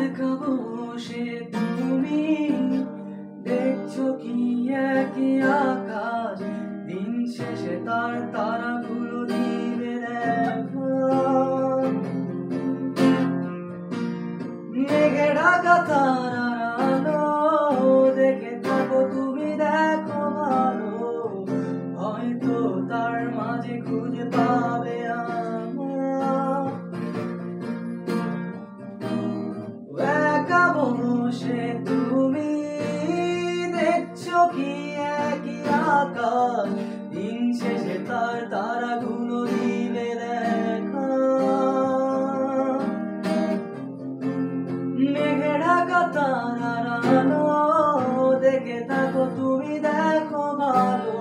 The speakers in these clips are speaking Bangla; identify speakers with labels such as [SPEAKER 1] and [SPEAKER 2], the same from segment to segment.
[SPEAKER 1] একা বসে তুমি দেখছো কি একই আকাশ, দিন শেষে তার তারাগুলো দিবে দেখা। মেঘে ঢাকা তারার আলো দেখে থাকো তুমি, দেখো ভালো, হয়তো তার মাঝে খুঁজে পাবে আমার। একা বসে তুমি দেখছো কি একই আকাশ, দিন শেষে তার তারাগুলো দিবে দেখা। মেঘে ঢাকা তারার আলো দেখে থাকো তুমি, দেখো ভালো,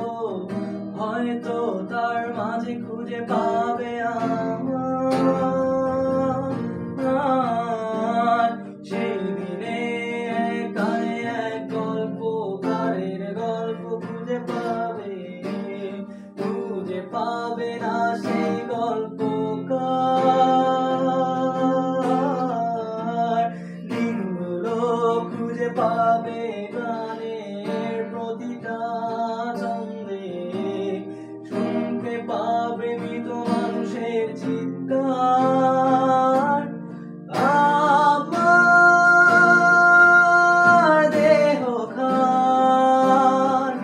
[SPEAKER 1] হয়তো তার মাঝে খুঁজে পাবে আমার। সেই দিনে কানে এক গল্পকারের গল্প খুঁজে পাবে না সেই গল্পকার। দিনগুলো খুঁজে পাবে গানের প্রতিটা ছন্দে, শুনতে পাবে মৃত মানুষের চিৎকার। আমার দেহ খান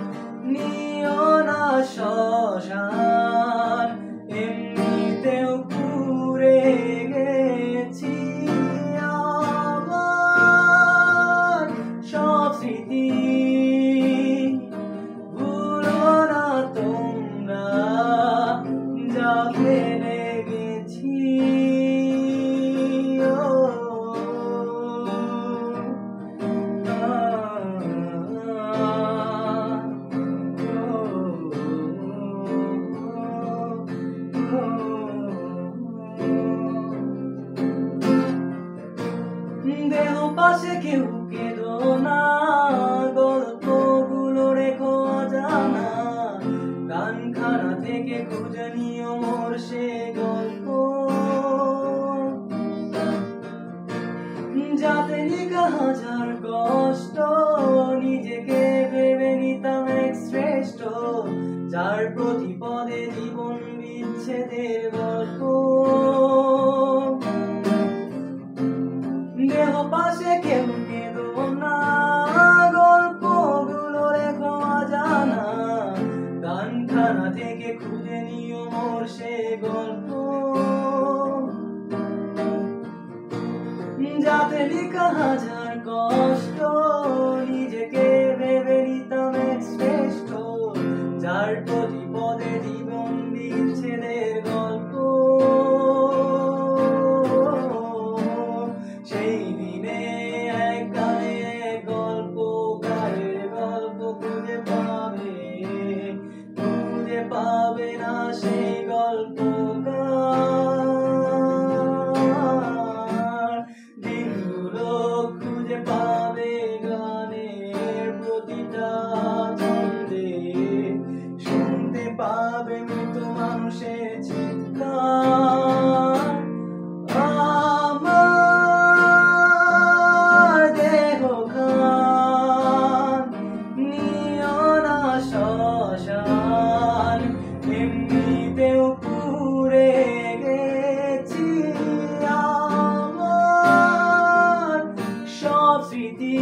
[SPEAKER 1] নিও না শ্মশান, এমনিতেও পুড়ে গেছি আমার সব স্মৃতি। ভুলো না তোমরা যা ফেলে গেছি। দেহ পাশে কেউ কেঁদো না, গল্পগুলো রেখো অজানা, গানখানা থেকে খুঁজে নিও মোর সে গল্প, যাতে লিখা হাজার কষ্ট নিজেকে ভেবে নিতাম এক শ্রেষ্ঠ, যার প্রতি পদে জীবন বিচ্ছেদের গল্প। দেহ পাশে কেউ কেঁদো না, গল্পগুলো রেখো অজানা, গানখানা থেকে খুঁজে নিও মোর সে গল্প, যাতে লিখা হাজার কষ্ট নিজেকে ভেবে নিতাম এক শ্রেষ্ঠ, যার প্রতি পদে জীবন বিচ্ছেদের গল্প। সেই দিনে এক গানে এক গল্পকারের গল্প খুঁজে পাবে না সেই গল্পকার। দিনগুলো খুঁজে পাবে গানের প্রতিটা ছন্দে, শুনতে পাবে মৃত মানুষের চিৎকার। আমার দেহ খান নিও না শ্মশান, এমনিতেও পুড়ে গেছি আমার সব স্মৃতি।